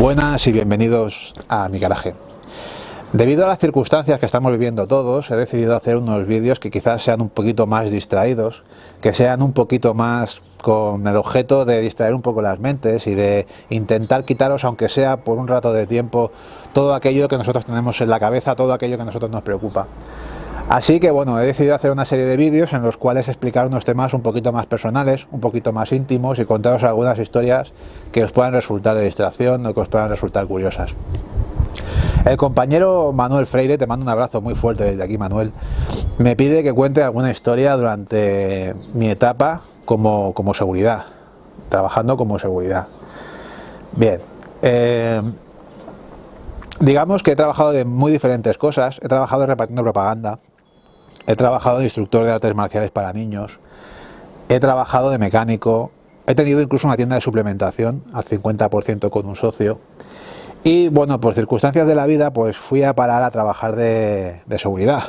Buenas y bienvenidos a mi garaje. Debido a las circunstancias que estamos viviendo todos, he decidido hacer unos vídeos que quizás sean un poquito más distraídos, que sean un poquito más con el objeto de distraer un poco las mentes y de intentar quitaros, aunque sea por un rato de tiempo, todo aquello que nosotros tenemos en la cabeza, todo aquello que a nosotros nos preocupa. Así que bueno, he decidido hacer una serie de vídeos en los cuales explicar unos temas un poquito más personales, un poquito más íntimos y contaros algunas historias que os puedan resultar de distracción o que os puedan resultar curiosas. El compañero Manuel Freire, te mando un abrazo muy fuerte desde aquí, Manuel, me pide que cuente alguna historia durante mi etapa como seguridad, trabajando como seguridad. Bien, digamos que he trabajado de muy diferentes cosas. He trabajado repartiendo propaganda, he trabajado de instructor de artes marciales para niños, he trabajado de mecánico, he tenido incluso una tienda de suplementación al 50% con un socio. Y bueno, por circunstancias de la vida, pues fui a parar a trabajar de seguridad.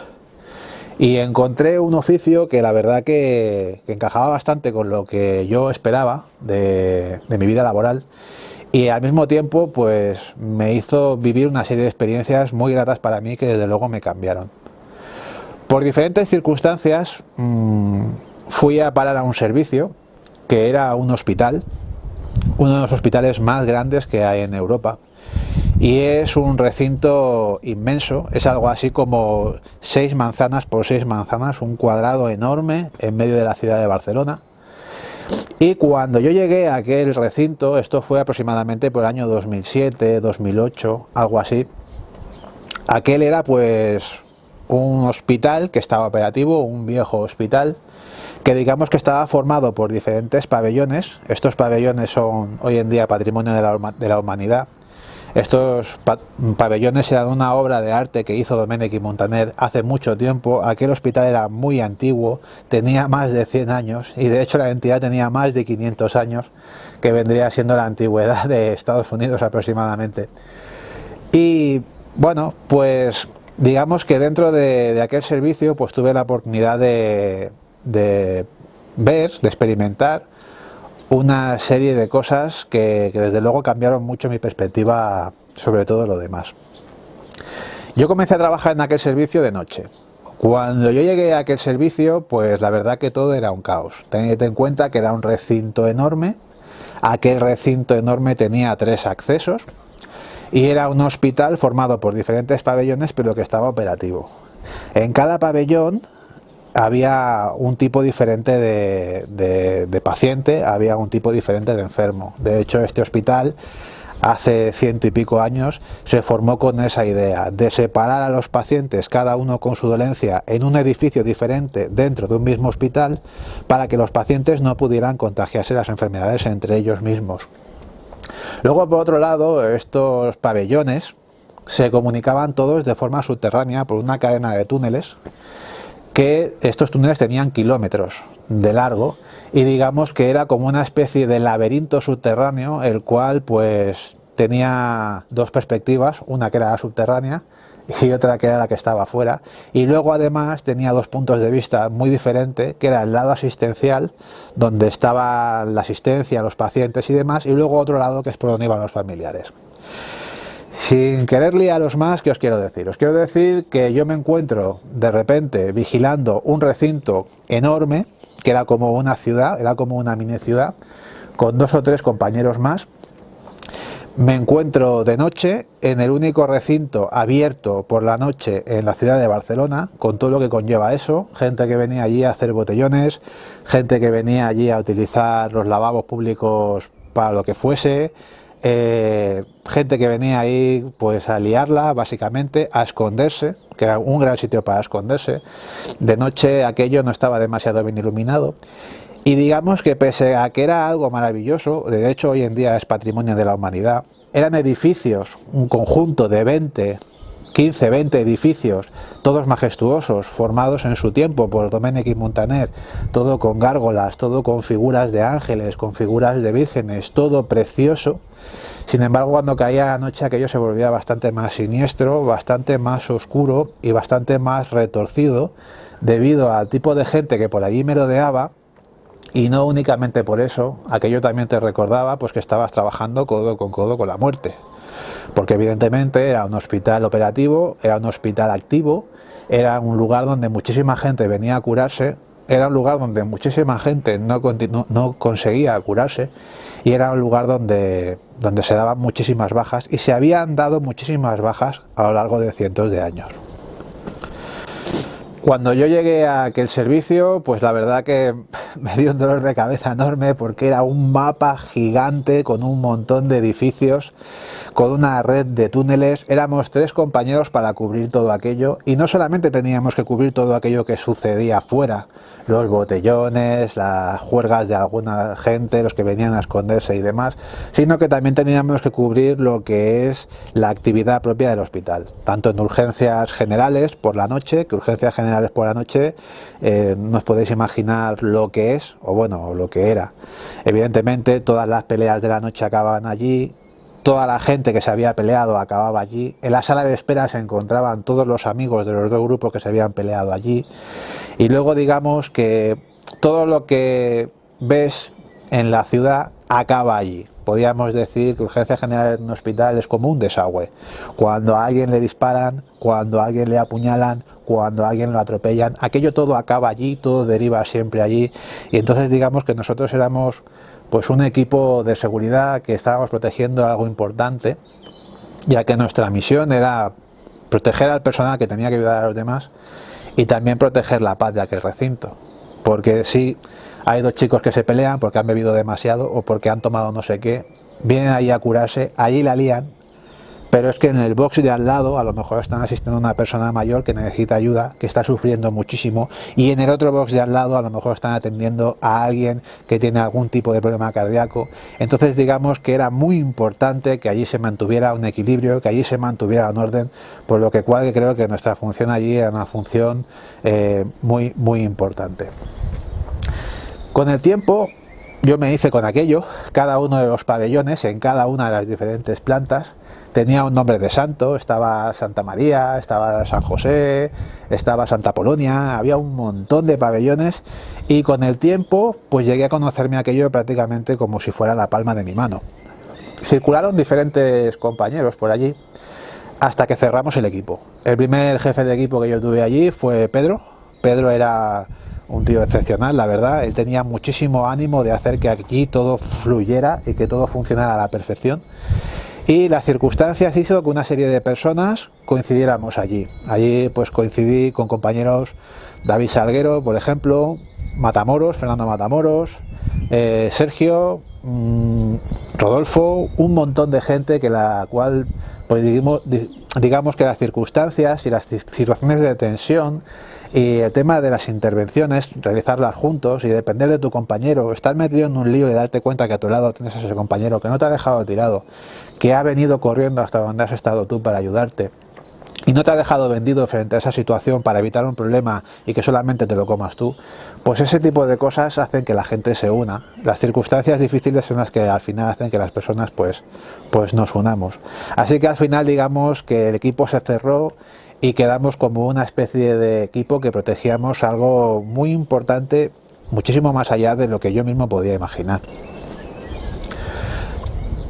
Y encontré un oficio que la verdad que encajaba bastante con lo que yo esperaba de mi vida laboral. Y al mismo tiempo, pues me hizo vivir una serie de experiencias muy gratas para mí que desde luego me cambiaron. Por diferentes circunstancias, fui a parar a un servicio que era un hospital, uno de los hospitales más grandes que hay en Europa. Y es un recinto inmenso, es algo así como 6 manzanas por 6 manzanas, un cuadrado enorme en medio de la ciudad de Barcelona. Y cuando yo llegué a aquel recinto, esto fue aproximadamente por el año 2007, 2008, algo así, aquel era pues un hospital que estaba operativo, un viejo hospital, que digamos que estaba formado por diferentes pabellones. Estos pabellones son hoy en día patrimonio de la humanidad. Estos pabellones eran una obra de arte que hizo Domènech i Montaner hace mucho tiempo. Aquel hospital era muy antiguo, tenía más de 100 años y de hecho la entidad tenía más de 500 años, que vendría siendo la antigüedad de Estados Unidos aproximadamente. Y bueno, pues digamos que dentro de aquel servicio pues tuve la oportunidad de ver, de experimentar una serie de cosas que desde luego cambiaron mucho mi perspectiva sobre todo lo demás. Yo comencé a trabajar en aquel servicio de noche. Cuando yo llegué a aquel servicio, pues la verdad que todo era un caos. Tened en cuenta que era un recinto enorme. Aquel recinto enorme tenía 3 accesos y era un hospital formado por diferentes pabellones, pero que estaba operativo. En cada pabellón había un tipo diferente de paciente, había un tipo diferente de enfermo. De hecho, este hospital hace 100 y pico años se formó con esa idea de separar a los pacientes, cada uno con su dolencia, en un edificio diferente dentro de un mismo hospital, para que los pacientes no pudieran contagiarse las enfermedades entre ellos mismos. Luego, por otro lado, estos pabellones se comunicaban todos de forma subterránea por una cadena de túneles, que estos túneles tenían kilómetros de largo y digamos que era como una especie de laberinto subterráneo, el cual pues tenía 2 perspectivas, una que era la subterránea y otra que era la que estaba afuera, y luego además tenía 2 puntos de vista muy diferentes, que era el lado asistencial, donde estaba la asistencia, los pacientes y demás, y luego otro lado que es por donde iban los familiares. Sin querer liaros más, ¿qué os quiero decir? Os quiero decir que yo me encuentro de repente vigilando un recinto enorme, que era como una ciudad, era como una mini ciudad, con 2 o 3 compañeros más. Me encuentro de noche en el único recinto abierto por la noche en la ciudad de Barcelona, con todo lo que conlleva eso, gente que venía allí a hacer botellones, gente que venía allí a utilizar los lavabos públicos para lo que fuese, gente que venía ahí pues a liarla, básicamente a esconderse, que era un gran sitio para esconderse. De noche aquello no estaba demasiado bien iluminado. Y digamos que pese a que era algo maravilloso, de hecho hoy en día es patrimonio de la humanidad, eran edificios, un conjunto de 15, 20 edificios, todos majestuosos, formados en su tiempo por Domènech i Montaner, todo con gárgolas, todo con figuras de ángeles, con figuras de vírgenes, todo precioso. Sin embargo, cuando caía la noche aquello se volvía bastante más siniestro, bastante más oscuro y bastante más retorcido, debido al tipo de gente que por allí merodeaba. Y no únicamente por eso, aquello también te recordaba pues que estabas trabajando codo con la muerte. porque evidentemente era un hospital operativo, era un hospital activo, era un lugar donde muchísima gente venía a curarse, era un lugar donde muchísima gente no conseguía curarse, y era un lugar donde se daban muchísimas bajas, y se habían dado muchísimas bajas a lo largo de cientos de años. Cuando yo llegué a aquel servicio, pues la verdad que me dio un dolor de cabeza enorme, porque era un mapa gigante con un montón de edificios, con una red de túneles. Éramos 3 compañeros para cubrir todo aquello, y no solamente teníamos que cubrir todo aquello que sucedía afuera, los botellones, las juergas de alguna gente, los que venían a esconderse y demás, sino que también teníamos que cubrir lo que es la actividad propia del hospital, tanto en urgencias generales por la noche, que urgencias generales por la noche no os podéis imaginar lo que es, o bueno, lo que era. Evidentemente todas las peleas de la noche acababan allí, toda la gente que se había peleado acababa allí, en la sala de espera se encontraban todos los amigos de los 2 grupos que se habían peleado allí, y luego digamos que todo lo que ves en la ciudad acaba allí. Podríamos decir que urgencias generales en un hospital es como un desagüe. Cuando a alguien le disparan, cuando a alguien le apuñalan, cuando a alguien lo atropellan, aquello todo acaba allí, todo deriva siempre allí, y entonces digamos que nosotros éramos pues un equipo de seguridad que estábamos protegiendo algo importante, ya que nuestra misión era proteger al personal que tenía que ayudar a los demás, y también proteger la paz de aquel recinto, porque si hay 2 chicos que se pelean porque han bebido demasiado o porque han tomado no sé qué, vienen ahí a curarse, allí la lían, pero es que en el box de al lado a lo mejor están asistiendo a una persona mayor que necesita ayuda, que está sufriendo muchísimo, y en el otro box de al lado a lo mejor están atendiendo a alguien que tiene algún tipo de problema cardíaco. Entonces digamos que era muy importante que allí se mantuviera un equilibrio, que allí se mantuviera un orden, por lo que creo que nuestra función allí era una función muy importante. Con el tiempo yo me hice con aquello. Cada uno de los pabellones, en cada una de las diferentes plantas, tenía un nombre de santo. Estaba Santa María, estaba San José, estaba Santa Polonia, había un montón de pabellones, y con el tiempo pues llegué a conocerme aquello prácticamente como si fuera la palma de mi mano. Circularon diferentes compañeros por allí hasta que cerramos el equipo. El primer jefe de equipo que yo tuve allí fue Pedro. Pedro era un tío excepcional, la verdad. Él tenía muchísimo ánimo de hacer que aquí todo fluyera y que todo funcionara a la perfección. Y las circunstancias hizo que una serie de personas coincidiéramos allí. Allí pues coincidí con compañeros David Salguero, por ejemplo, Matamoros, Fernando Matamoros, Sergio, Rodolfo, un montón de gente que la cual pues digamos que las circunstancias y las situaciones de tensión y el tema de las intervenciones, realizarlas juntos y depender de tu compañero, estar metido en un lío y darte cuenta que a tu lado tienes a ese compañero que no te ha dejado tirado, que ha venido corriendo hasta donde has estado tú para ayudarte y no te ha dejado vendido frente a esa situación para evitar un problema y que solamente te lo comas tú, pues ese tipo de cosas hacen que la gente se una. Las circunstancias difíciles son las que al final hacen que las personas pues nos unamos. Así que al final digamos que el equipo se cerró y quedamos como una especie de equipo que protegíamos algo muy importante, muchísimo más allá de lo que yo mismo podía imaginar.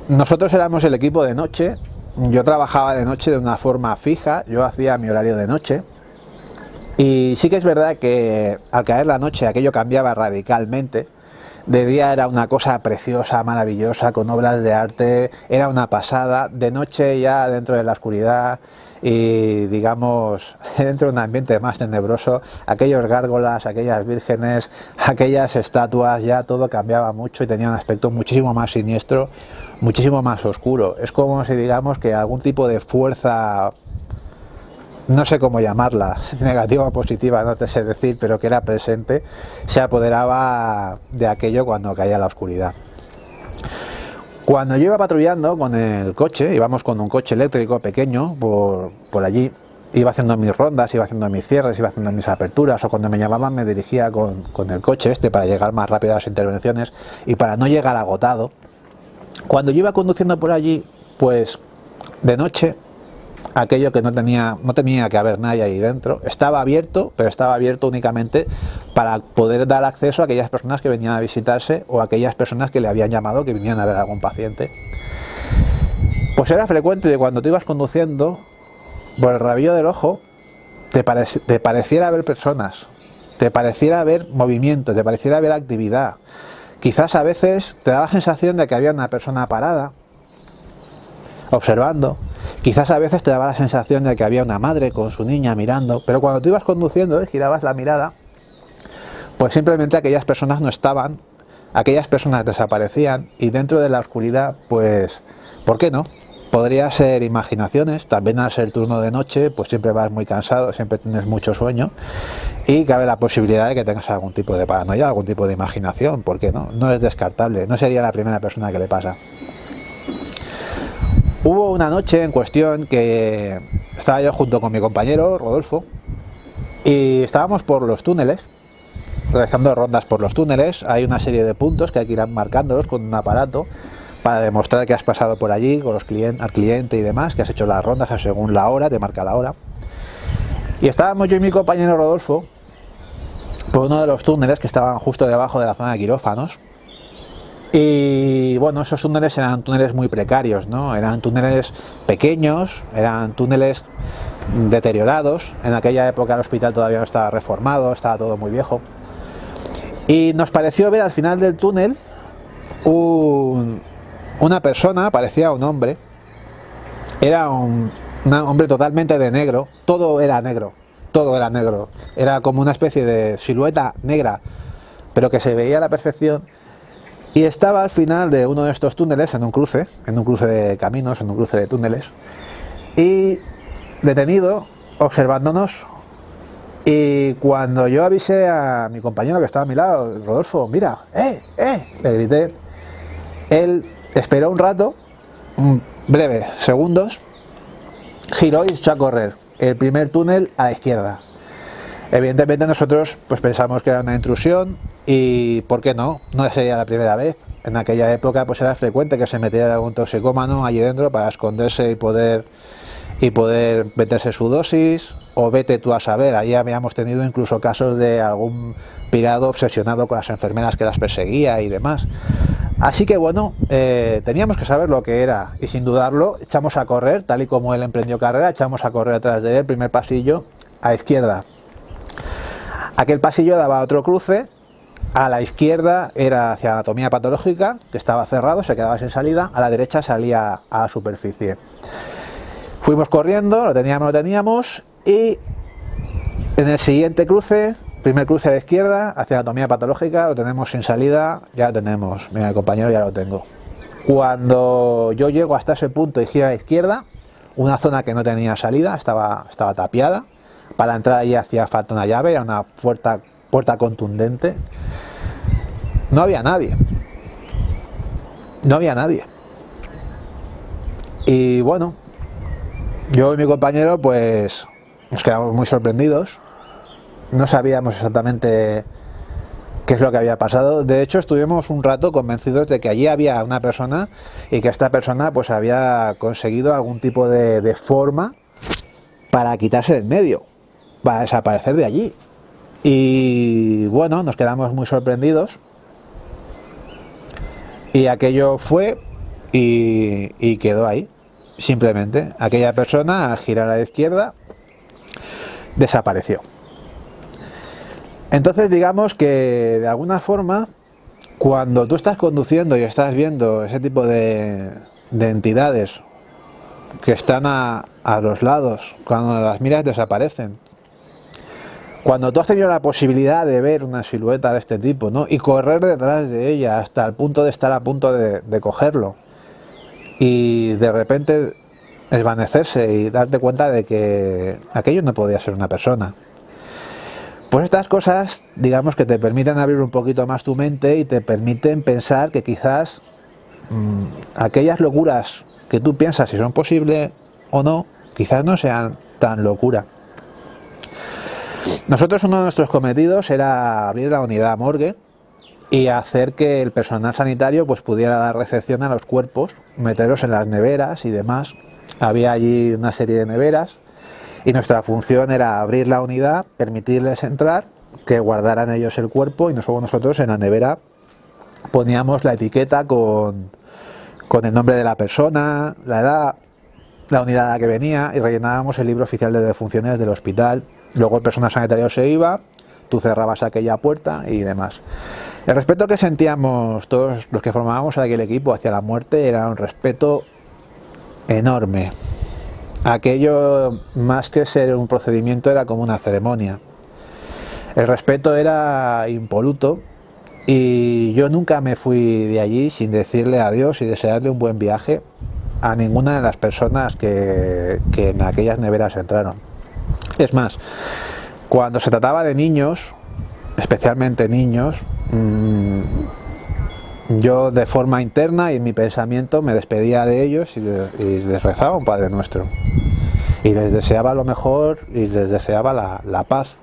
Nosotros éramos el equipo de noche. Yo trabajaba de noche de una forma fija, yo hacía mi horario de noche, y sí que es verdad que al caer la noche aquello cambiaba radicalmente. De día era una cosa preciosa, maravillosa, con obras de arte, era una pasada. De noche ya dentro de la oscuridad y digamos dentro de un ambiente más tenebroso, aquellos gárgolas, aquellas vírgenes, aquellas estatuas, ya todo cambiaba mucho y tenía un aspecto muchísimo más siniestro, muchísimo más oscuro. Es como si digamos que algún tipo de fuerza, no sé cómo llamarla, negativa o positiva, no te sé decir, pero que era presente, se apoderaba de aquello cuando caía la oscuridad. Cuando yo iba patrullando con el coche, íbamos con un coche eléctrico pequeño por allí, iba haciendo mis rondas, iba haciendo mis cierres, iba haciendo mis aperturas, o cuando me llamaban me dirigía con el coche para llegar más rápido a las intervenciones y para no llegar agotado. Cuando yo iba conduciendo por allí, pues de noche, aquello que no tenía que haber nadie ahí dentro, estaba abierto, pero estaba abierto únicamente para poder dar acceso a aquellas personas que venían a visitarse o a aquellas personas que le habían llamado que vinieran a ver a algún paciente. Pues era frecuente de cuando tú ibas conduciendo, por el rabillo del ojo, te pareciera ver personas, te pareciera ver movimiento, te pareciera ver actividad. Quizás a veces te daba la sensación de que había una persona parada, observando. Quizás a veces te daba la sensación de que había una madre con su niña mirando, pero cuando tú ibas conduciendo y girabas la mirada, pues simplemente aquellas personas no estaban, aquellas personas desaparecían, y dentro de la oscuridad, pues, ¿por qué no? Podría ser imaginaciones. También al ser turno de noche, pues siempre vas muy cansado, siempre tienes mucho sueño, y cabe la posibilidad de que tengas algún tipo de paranoia, algún tipo de imaginación. ¿Por qué no? No es descartable, no sería la primera persona que le pasa. Hubo una noche en cuestión que estaba yo junto con mi compañero Rodolfo y estábamos por los túneles, realizando rondas por los túneles. Hay una serie de puntos que hay que ir marcándolos con un aparato para demostrar que has pasado por allí con al cliente y demás, que has hecho las rondas según la hora, te marca la hora. Y estábamos yo y mi compañero Rodolfo por uno de los túneles que estaban justo debajo de la zona de quirófanos. Y bueno, esos túneles eran túneles muy precarios, ¿no? Eran túneles pequeños, eran túneles deteriorados. En aquella época el hospital todavía no estaba reformado, estaba todo muy viejo. Y nos pareció ver al final del túnel una persona, parecía un hombre. Era un hombre totalmente de negro, todo era negro, todo era negro. Era como una especie de silueta negra, pero que se veía a la perfección. Y estaba al final de uno de estos túneles, en un cruce de caminos, en un cruce de túneles, y detenido, observándonos. Y cuando yo avisé a mi compañero que estaba a mi lado, Rodolfo, mira, le grité, él esperó un rato, breve, segundos, giró y echó a correr el primer túnel a la izquierda. Evidentemente nosotros pues pensamos que era una intrusión y ¿por qué no? No sería la primera vez. En aquella época pues era frecuente que se metiera algún toxicómano allí dentro para esconderse y poder meterse su dosis, o vete tú a saber. Allí habíamos tenido incluso casos de algún pirado obsesionado con las enfermeras que las perseguía y demás. Así que bueno, teníamos que saber lo que era y sin dudarlo echamos a correr, tal y como él emprendió carrera, echamos a correr atrás de él, primer pasillo a la izquierda. Aquel pasillo daba a otro cruce, a la izquierda era hacia anatomía patológica, que estaba cerrado, se quedaba sin salida, a la derecha salía a la superficie. Fuimos corriendo, lo teníamos, y en el siguiente cruce, primer cruce a la izquierda, hacia anatomía patológica, lo tenemos sin salida, ya lo tenemos, mira, el compañero ya lo tengo. Cuando yo llego hasta ese punto y giro a la izquierda, una zona que no tenía salida, estaba tapiada. Para entrar allí hacía falta una llave, era una puerta contundente. No había nadie. Y bueno, yo y mi compañero pues nos quedamos muy sorprendidos. No sabíamos exactamente qué es lo que había pasado. De hecho, estuvimos un rato convencidos de que allí había una persona y que esta persona pues había conseguido algún tipo de forma para quitarse del medio, para desaparecer de allí. Y bueno, nos quedamos muy sorprendidos y aquello fue y quedó ahí. Simplemente aquella persona al girar a la izquierda desapareció. Entonces digamos que de alguna forma cuando tú estás conduciendo y estás viendo ese tipo de entidades que están a los lados, cuando las miras desaparecen. Cuando tú has tenido la posibilidad de ver una silueta de este tipo, ¿no? Y correr detrás de ella hasta el punto de estar a punto de cogerlo y de repente desvanecerse y darte cuenta de que aquello no podía ser una persona. Pues estas cosas, digamos que te permiten abrir un poquito más tu mente y te permiten pensar que quizás aquellas locuras que tú piensas si son posibles o no, quizás no sean tan locura. Nosotros uno de nuestros cometidos era abrir la unidad morgue y hacer que el personal sanitario pues pudiera dar recepción a los cuerpos, meterlos en las neveras y demás. Había allí una serie de neveras y nuestra función era abrir la unidad, permitirles entrar, que guardaran ellos el cuerpo y nosotros en la nevera poníamos la etiqueta con con el nombre de la persona, la edad, la unidad a la que venía, y rellenábamos el libro oficial de defunciones del hospital. Luego el personal sanitario se iba, tú cerrabas aquella puerta y demás. El respeto que sentíamos todos los que formábamos aquel equipo hacia la muerte era un respeto enorme. Aquello, más que ser un procedimiento, era como una ceremonia. El respeto era impoluto y yo nunca me fui de allí sin decirle adiós y desearle un buen viaje a ninguna de las personas que en aquellas neveras entraron. Es más, cuando se trataba de niños, especialmente niños, yo de forma interna y en mi pensamiento me despedía de ellos y les rezaba un Padre Nuestro. Y les deseaba lo mejor y les deseaba la paz.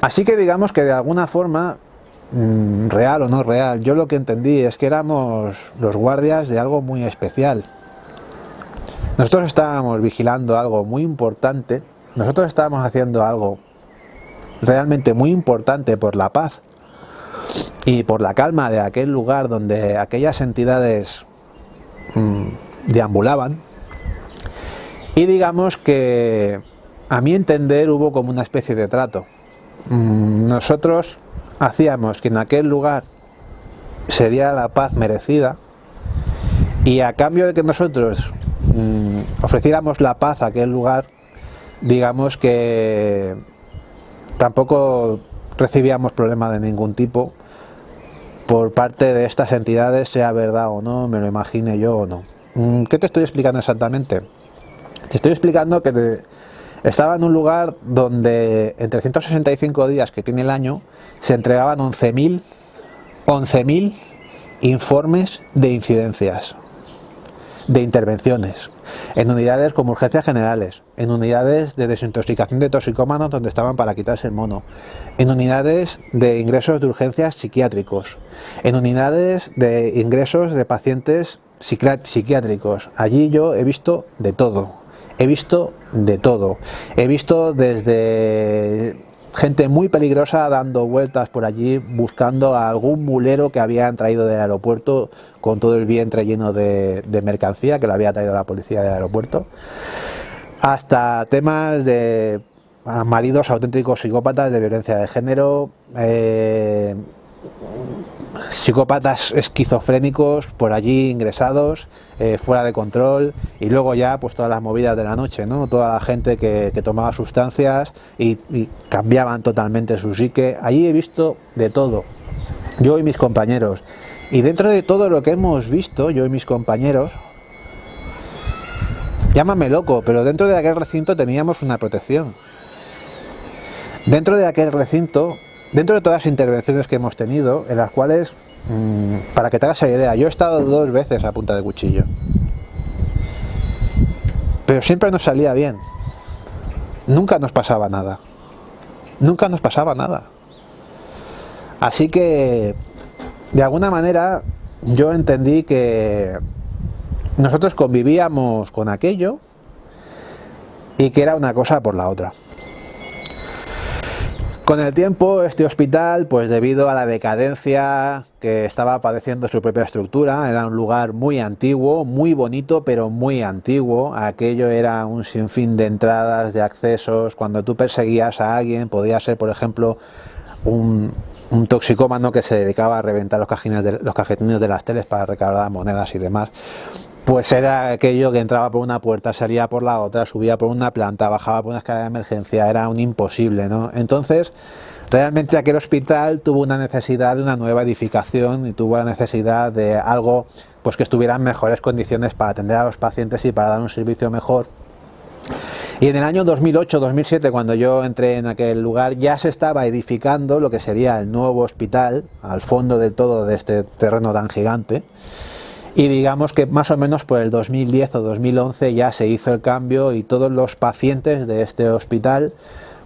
Así que digamos que de alguna forma, real o no real, yo lo que entendí es que éramos los guardias de algo muy especial. Nosotros estábamos vigilando algo muy importante, nosotros estábamos haciendo algo realmente muy importante por la paz y por la calma de aquel lugar donde aquellas entidades deambulaban. Y digamos que, a mi entender, hubo como una especie de trato. Nosotros hacíamos que en aquel lugar se diera la paz merecida, y a cambio de que nosotros ofreciéramos la paz a aquel lugar, digamos que tampoco recibíamos problema de ningún tipo por parte de estas entidades, sea verdad o no, me lo imagine yo o no. ¿Qué te estoy explicando exactamente? Te estoy explicando que estaba en un lugar donde en 365 días que tiene el año se entregaban 11.000 informes de incidencias, de intervenciones, en unidades como urgencias generales, en unidades de desintoxicación de toxicómanos donde estaban para quitarse el mono, en unidades de ingresos de urgencias psiquiátricos, en unidades de ingresos de pacientes psiquiátricos. Allí yo he visto de todo. He visto de todo. He visto desde gente muy peligrosa dando vueltas por allí buscando a algún mulero que habían traído del aeropuerto con todo el vientre lleno de mercancía que lo había traído la policía del aeropuerto, hasta temas de maridos auténticos psicópatas de violencia de género, psicópatas esquizofrénicos por allí ingresados, fuera de control, y luego ya pues todas las movidas de la noche, ¿no? Toda la gente que tomaba sustancias y cambiaban totalmente su psique. Allí he visto de todo, yo y mis compañeros, y dentro de todo lo que hemos visto, yo y mis compañeros, llámame loco, pero dentro de aquel recinto teníamos una protección. Dentro de aquel recinto, dentro de todas las intervenciones que hemos tenido, en las cuales, para que te hagas la idea, yo he estado 2 veces a punta de cuchillo, pero siempre nos salía bien, nunca nos pasaba nada, nunca nos pasaba nada. Así que, de alguna manera, yo entendí que nosotros convivíamos con aquello y que era una cosa por la otra. Con el tiempo, este hospital, pues debido a la decadencia que estaba padeciendo su propia estructura, era un lugar muy antiguo, muy bonito, pero muy antiguo. Aquello era un sinfín de entradas, de accesos. Cuando tú perseguías a alguien, podía ser, por ejemplo, un toxicómano que se dedicaba a reventar los cajetines de las teles para recaudar monedas y demás. Pues era aquello que entraba por una puerta, salía por la otra, subía por una planta, bajaba por una escalera de emergencia, era un imposible, ¿no? Entonces, realmente aquel hospital tuvo una necesidad de una nueva edificación y tuvo la necesidad de algo pues que estuviera en mejores condiciones para atender a los pacientes y para dar un servicio mejor. Y en el año 2008-2007, cuando yo entré en aquel lugar, ya se estaba edificando lo que sería el nuevo hospital, al fondo del todo de este terreno tan gigante. Y digamos que más o menos por el 2010 o 2011 ya se hizo el cambio y todos los pacientes de este hospital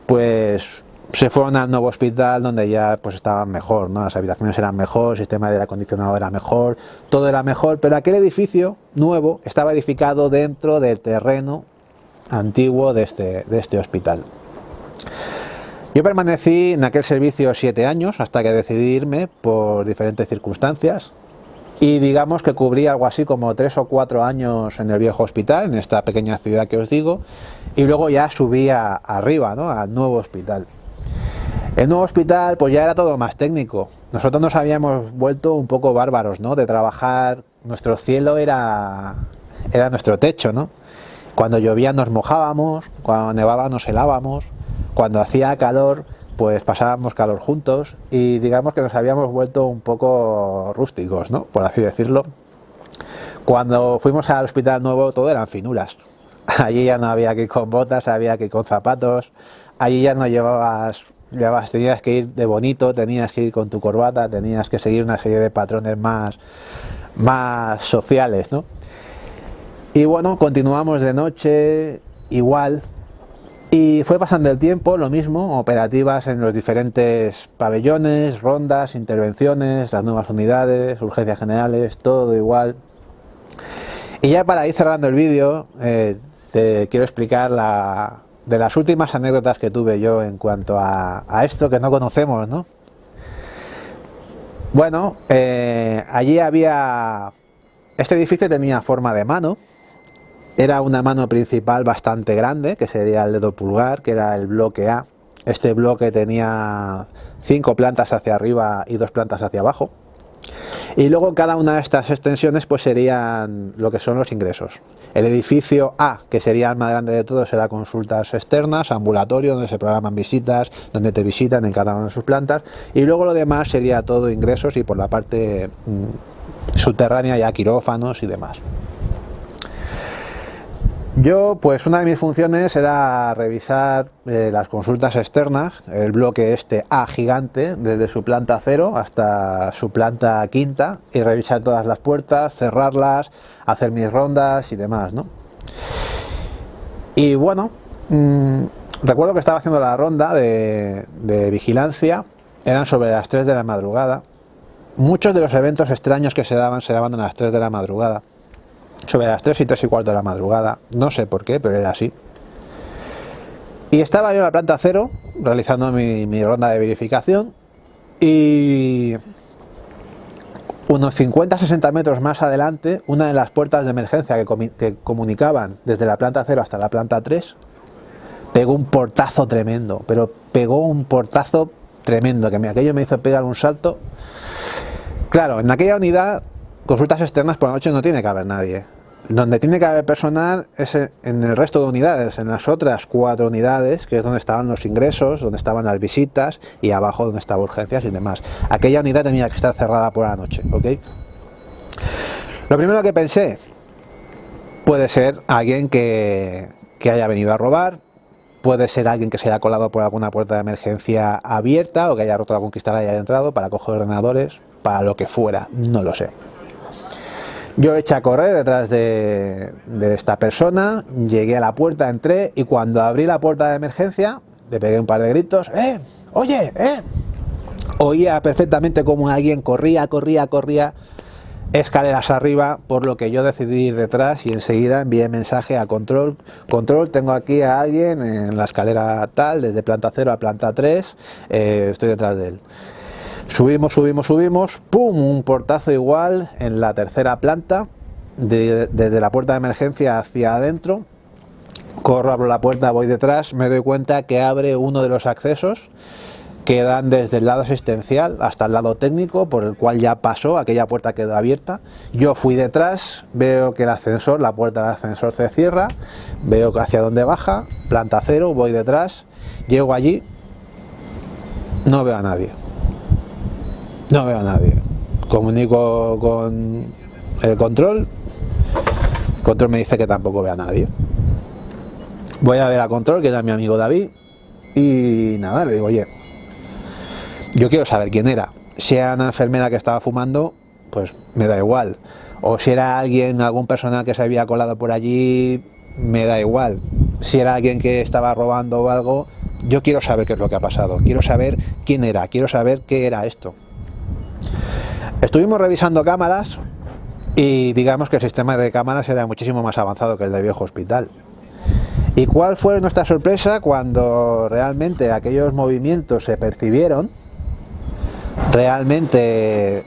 pues se fueron al nuevo hospital donde ya pues estaban mejor, ¿no? Las habitaciones eran mejor, el sistema de aire acondicionado era mejor, todo era mejor, pero aquel edificio nuevo estaba edificado dentro del terreno antiguo de este hospital. Yo permanecí en aquel servicio 7 años hasta que decidí irme por diferentes circunstancias. y digamos que cubrí algo así como 3 o 4 años en el viejo hospital, en esta pequeña ciudad que os digo, y luego ya subí arriba, ¿no? Al nuevo hospital. El nuevo hospital pues ya era todo más técnico. Nosotros nos habíamos vuelto un poco bárbaros, ¿no? De trabajar, nuestro cielo era nuestro techo, ¿no? Cuando llovía nos mojábamos, cuando nevaba nos helábamos, cuando hacía calor pues pasábamos calor juntos y digamos que nos habíamos vuelto un poco rústicos, ¿no? Por así decirlo. Cuando fuimos al hospital nuevo todo eran finuras. Allí ya no había que ir con botas, había que ir con zapatos. Allí ya no llevabas, tenías que ir de bonito, tenías que ir con tu corbata, tenías que seguir una serie de patrones más sociales, ¿no? Y bueno, continuamos de noche, igual. Y fue pasando el tiempo, lo mismo, operativas en los diferentes pabellones, rondas, intervenciones, las nuevas unidades, urgencias generales, todo igual. Y ya para ir cerrando el vídeo, te quiero explicar de las últimas anécdotas que tuve yo en cuanto a esto que no conocemos, ¿no? Bueno, allí había... Este edificio tenía forma de mano. Era una mano principal bastante grande, que sería el dedo pulgar, que era el bloque A. Este bloque tenía 5 plantas hacia arriba y 2 plantas hacia abajo. Y luego cada una de estas extensiones pues serían lo que son los ingresos. El edificio A, que sería el más grande de todos, era consultas externas, ambulatorio, donde se programan visitas, donde te visitan en cada una de sus plantas. Y luego lo demás sería todo ingresos y por la parte subterránea ya quirófanos y demás. Yo, pues una de mis funciones era revisar las consultas externas, el bloque este A gigante, desde su planta 0 hasta su planta quinta, y revisar todas las puertas, cerrarlas, hacer mis rondas y demás, ¿no? Y bueno, recuerdo que estaba haciendo la ronda de vigilancia, eran sobre las 3 de la madrugada. Muchos de los eventos extraños que se daban a las 3 de la madrugada. Sobre las 3 y 3 y cuarto de la madrugada, no sé por qué, pero era así. Y estaba yo en la planta 0 realizando mi ronda de verificación y unos 50-60 metros más adelante, una de las puertas de emergencia que comunicaban desde la planta 0 hasta la planta 3 pegó un portazo tremendo, pero pegó un portazo tremendo, que aquello me hizo pegar un salto. Claro, en aquella unidad, consultas externas por la noche no tiene que haber nadie. Donde tiene que haber personal es en el resto de unidades, en las otras 4 unidades, que es donde estaban los ingresos, donde estaban las visitas y abajo donde estaban urgencias y demás. Aquella unidad tenía que estar cerrada por la noche, ¿ok? Lo primero que pensé, puede ser alguien que haya venido a robar, puede ser alguien que se haya colado por alguna puerta de emergencia abierta o que haya roto algún cristal y haya entrado para coger ordenadores, para lo que fuera, no lo sé. Yo eché a correr detrás de esta persona, llegué a la puerta, entré y cuando abrí la puerta de emergencia le pegué un par de gritos. ¡Oye! Oía perfectamente como alguien corría escaleras arriba, por lo que yo decidí ir detrás y enseguida envié mensaje a control. Control, tengo aquí a alguien en la escalera tal, desde planta 0 a planta 3, estoy detrás de él. Subimos, ¡pum! Un portazo igual en la tercera planta, desde la puerta de emergencia hacia adentro. Corro, abro la puerta, voy detrás, me doy cuenta que abre uno de los accesos que dan desde el lado asistencial hasta el lado técnico, por el cual ya pasó, aquella puerta quedó abierta. Yo fui detrás, veo que la puerta del ascensor se cierra, veo que hacia dónde baja, planta 0, voy detrás, llego allí, no veo a nadie. Comunico con el control me dice que tampoco ve a nadie. Voy a ver a control, que era mi amigo David, y nada, le digo, oye, yo quiero saber quién era. Si era una enfermera que estaba fumando, pues me da igual. O si era algún personal que se había colado por allí, me da igual. Si era alguien que estaba robando o algo, yo quiero saber qué es lo que ha pasado. Quiero saber quién era, quiero saber qué era esto. Estuvimos revisando cámaras y digamos que el sistema de cámaras era muchísimo más avanzado que el del viejo hospital. ¿Y cuál fue nuestra sorpresa cuando realmente aquellos movimientos se percibieron? Realmente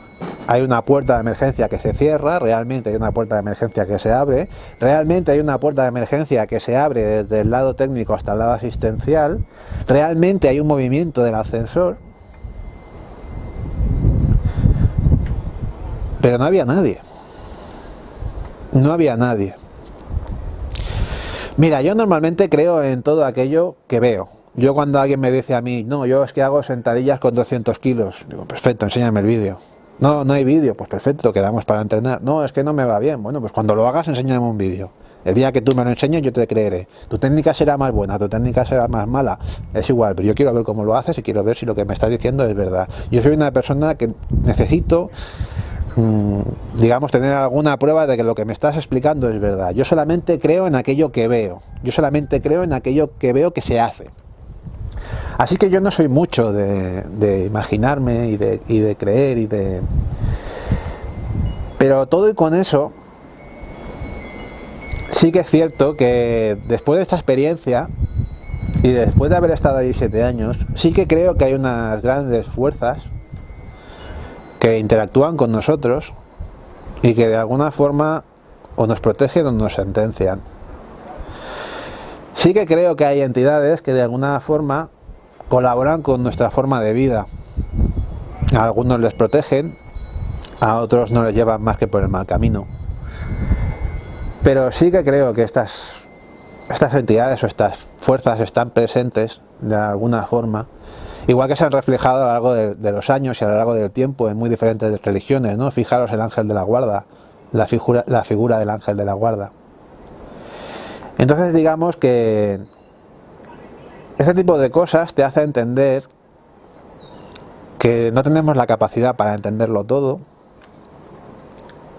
hay una puerta de emergencia que se cierra, realmente hay una puerta de emergencia que se abre, realmente hay una puerta de emergencia que se abre desde el lado técnico hasta el lado asistencial, realmente hay un movimiento del ascensor, pero no había nadie. No había nadie. Mira, yo normalmente creo en todo aquello que veo. Yo cuando alguien me dice a mí, no, yo es que hago sentadillas con 200 kilos, digo, perfecto, enséñame el vídeo. No, no hay vídeo, pues perfecto, quedamos para entrenar. No, es que no me va bien. Bueno, pues cuando lo hagas, enséñame un vídeo. El día que tú me lo enseñes, yo te creeré. Tu técnica será más buena, tu técnica será más mala, es igual, pero yo quiero ver cómo lo haces y quiero ver si lo que me estás diciendo es verdad. Yo soy una persona que necesito, digamos, tener alguna prueba de que lo que me estás explicando es verdad. Yo solamente creo en aquello que veo. Yo solamente creo en aquello que veo que se hace. Así que yo no soy mucho de imaginarme y de creer Pero todo y con eso, sí que es cierto que después de esta experiencia y después de haber estado ahí 7 años, sí que creo que hay unas grandes fuerzas que interactúan con nosotros y que de alguna forma o nos protegen o nos sentencian. Sí que creo que hay entidades que de alguna forma colaboran con nuestra forma de vida. A algunos les protegen, a otros no les llevan más que por el mal camino. Pero sí que creo que estas entidades o estas fuerzas están presentes de alguna forma, igual que se han reflejado a lo largo de los años y a lo largo del tiempo en muy diferentes religiones, ¿no? Fijaros el ángel de la guarda, la figura del ángel de la guarda. Entonces digamos que ese tipo de cosas te hace entender que no tenemos la capacidad para entenderlo todo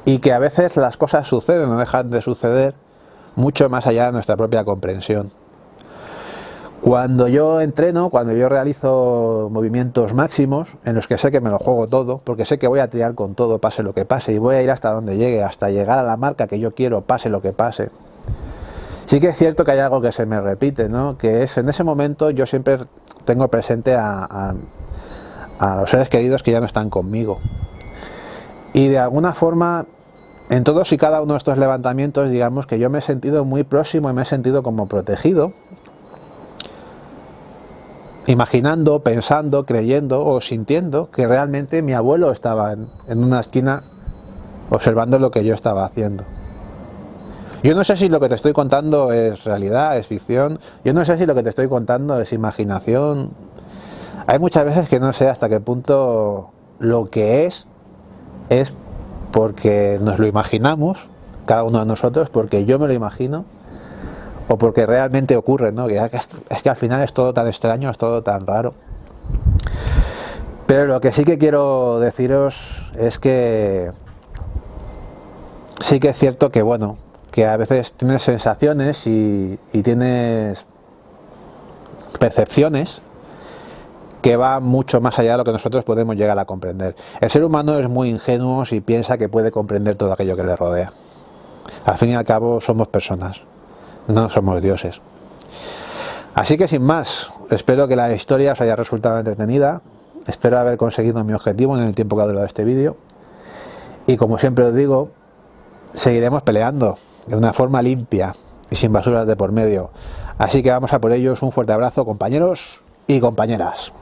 y que a veces las cosas suceden o dejan de suceder mucho más allá de nuestra propia comprensión. Cuando yo entreno, cuando yo realizo movimientos máximos en los que sé que me lo juego todo, porque sé que voy a tirar con todo, pase lo que pase, y voy a ir hasta donde llegue, hasta llegar a la marca que yo quiero, pase lo que pase. Sí que es cierto que hay algo que se me repite, ¿no? Que es en ese momento yo siempre tengo presente a los seres queridos que ya no están conmigo. Y de alguna forma, en todos y cada uno de estos levantamientos, digamos que yo me he sentido muy próximo y me he sentido como protegido, imaginando, pensando, creyendo o sintiendo que realmente mi abuelo estaba en una esquina observando lo que yo estaba haciendo. Yo no sé si lo que te estoy contando es realidad, es ficción, yo no sé si lo que te estoy contando es imaginación. Hay muchas veces que no sé hasta qué punto lo que es porque nos lo imaginamos, cada uno de nosotros, porque yo me lo imagino, o porque realmente ocurre, ¿no? Es que al final es todo tan extraño, es todo tan raro. Pero lo que sí que quiero deciros es que sí que es cierto que, bueno, que a veces tienes sensaciones y tienes percepciones que van mucho más allá de lo que nosotros podemos llegar a comprender. El ser humano es muy ingenuo si piensa que puede comprender todo aquello que le rodea. Al fin y al cabo somos personas, no somos dioses. Así que sin más, espero que la historia os haya resultado entretenida, espero haber conseguido mi objetivo en el tiempo que ha durado este vídeo, y como siempre os digo, seguiremos peleando de una forma limpia y sin basuras de por medio. Así que vamos a por ellos. Un fuerte abrazo, compañeros y compañeras.